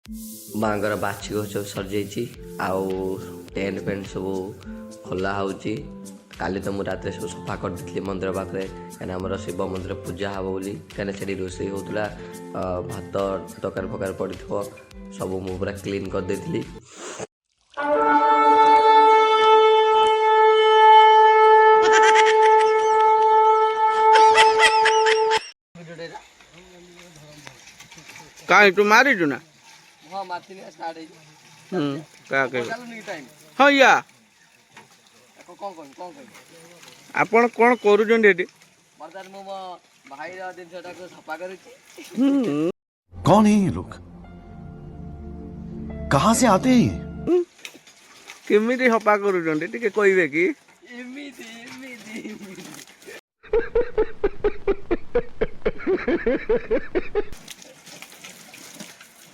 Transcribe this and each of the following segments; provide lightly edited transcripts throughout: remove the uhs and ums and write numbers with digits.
ମାଆଙ୍କର ବାର୍ଷିକ ଉତ୍ସବ ସରିଯାଇଛି ଆଉ ଟେଣ୍ଟ ଫେଣ୍ଟ ସବୁ ଖୋଲା ହେଉଛି। କାଲି ତ ମୁଁ ରାତିରେ ସବୁ ସଫା କରିଦେଇଥିଲି ମନ୍ଦିର ପାଖରେ, କାହିଁକିନା ଆମର ଶିବ ମନ୍ଦିର ପୂଜା ହେବ ବୋଲି। କାହିଁକିନା ସେଠି ରୋଷେଇ ହେଉଥିଲା, ଭାତ ତରକାରୀ ଫକାରୀ ପଡ଼ିଥିବ, ସବୁ ମୁଁ ପୁରା କ୍ଲିନ୍ କରିଦେଇଥିଲି। କାହିଁ ତୁ ମାରିଛୁ ନା? ହଁ ମାତିନି ଷ୍ଟାର୍ଟ ହେଇଛି। ହଁ ୟା କ'ଣ କହିବି ଆପଣ କ'ଣ କରୁଛନ୍ତି ଏଠି? ବର୍ତ୍ତମାନ ମୁଁ ମୋ ଭାଇର ଜିନିଷଟାକୁ ସଫା କରୁଛି। कौन है ये लोग? कहां से आते हैं ये? କେମିତି ସଫା କରୁଛନ୍ତି ଟିକେ କହିବେ କି? ଏମିତି ଏମିତି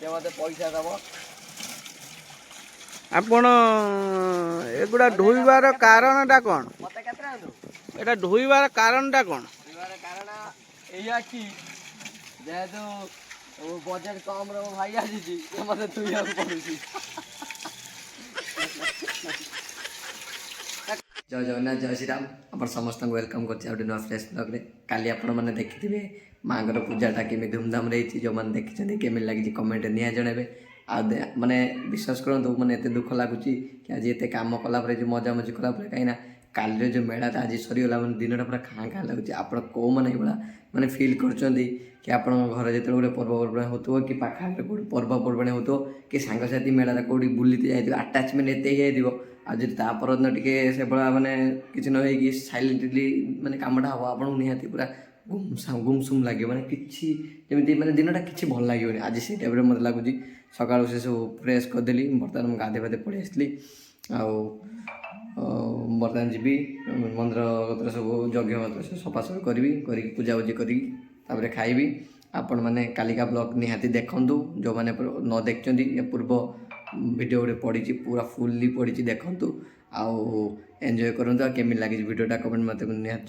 ସେ ମୋତେ ପଇସା ଦେବ। ଆପଣ ଏଗୁଡ଼ା ଧୋଇବାର କାରଣଟା କ'ଣ? ମୋତେ କେତେ ଟଙ୍କା ଦେବୁ? ଏଟା ଧୋଇବାର କାରଣଟା କ'ଣ? ଧୋଇବାର କାରଣ ଏଇଆ କି ଯେହେତୁ ବଜେଟ୍ କମ୍ର ମୋ ଭାଇ ଆସିଛି, ସେ ମୋତେ ଧୋଇବାକୁ ପଡ଼ୁଛି। ଜୟ ଜଗନ୍ନାଥ, ଜୟ ଶ୍ରୀରାମ। ଆପଣ ସମସ୍ତଙ୍କୁ ୱେଲକମ୍ କରୁଛି ଆଉ ଗୋଟେ ନୂଆ ଫ୍ରେଶ୍ ବ୍ଲଗ୍ରେ। କାଲି ଆପଣମାନେ ଦେଖିଥିବେ ମାଆଙ୍କର ପୂଜାଟା କେମିତି ଧୁମଧାମରେ ହେଇଛି। ଯେଉଁମାନେ ଦେଖିଛନ୍ତି କେମିତି ଲାଗିଛି କମେଣ୍ଟରେ ନିହାତି ଜଣାଇବେ। ଆଉ ମାନେ ବିଶ୍ୱାସ କରନ୍ତୁ, ମାନେ ଏତେ ଦୁଃଖ ଲାଗୁଛି କି ଆଜି ଏତେ କାମ କଲା ପରେ, ଯେଉଁ ମଜାମଜି କଲା ପରେ, କାହିଁକିନା କାଲିର ଯେଉଁ ମେଳାଟା ଆଜି ସରିଗଲା, ମାନେ ଦିନଟା ପୁରା ଖାଁ ଖାଁ ଲାଗୁଛି। ଆପଣ କେଉଁମାନେ ଏଇଭଳିଆ ମାନେ ଫିଲ୍ କରୁଛନ୍ତି କି ଆପଣଙ୍କ ଘରେ ଯେତେବେଳେ ଗୋଟେ ପର୍ବପର୍ବାଣି ହେଉଥିବ କି ପାଖାପାଖି କେଉଁଠି ପର୍ବପର୍ବାଣି ହେଉଥିବ କି ସାଙ୍ଗସାଥି ମେଳାରେ କେଉଁଠି ବୁଲିତେ ଯାଇଥିବ, ଆଟାଚମେଣ୍ଟ ଏତେ ହେଇଯାଇଥିବ, ଆଉ ଯଦି ତା ପରଦିନ ଟିକେ ସେଭଳିଆ ମାନେ କିଛି ନ ହେଇକି ସାଇଲେଣ୍ଟଲି ମାନେ କାମଟା ହେବ, ଆପଣଙ୍କୁ ନିହାତି ପୁରା ଗୁମସୁମ୍ ଲାଗିବ। ମାନେ କିଛି ଯେମିତି ମାନେ ଦିନଟା କିଛି ଭଲ ଲାଗିବନି। ଆଜି ସେଇ ଟାଇପ୍ରେ ମୋତେ ଲାଗୁଛି। ସକାଳୁ ସେ ସବୁ ପ୍ରେସ୍ କରିଦେଲି, ବର୍ତ୍ତମାନ ମୁଁ ଗାଧୋଇ ପାଧୋଇ ପଳେଇ ଆସିଲି। ଆଉ ବର୍ତ୍ତମାନ ଯିବି ମନ୍ଦିର କତିରେ ସବୁ ଯଜ୍ଞ ସବୁ ସଫାସଫି କରିବି, କରିକି ପୂଜାପୂଜି କରିକି ତାପରେ ଖାଇବି। ଆପଣମାନେ କାଲିକା ବ୍ଲଗ୍ ନିହାତି ଦେଖନ୍ତୁ। ଯେଉଁମାନେ ନ ଦେଖିଛନ୍ତି, ଏ ପୂର୍ବ ଭିଡ଼ିଓ ଗୋଟେ ପଡ଼ିଛି, ପୁରା ଫୁଲ୍ଲି ପଡ଼ିଛି, ଦେଖନ୍ତୁ ଆଉ ଏନ୍ଜୟ କରନ୍ତୁ। ଆଉ କେମିତି ଲାଗିଛି ଭିଡ଼ିଓଟା କମେଣ୍ଟ ମୋତେ ନିହାତି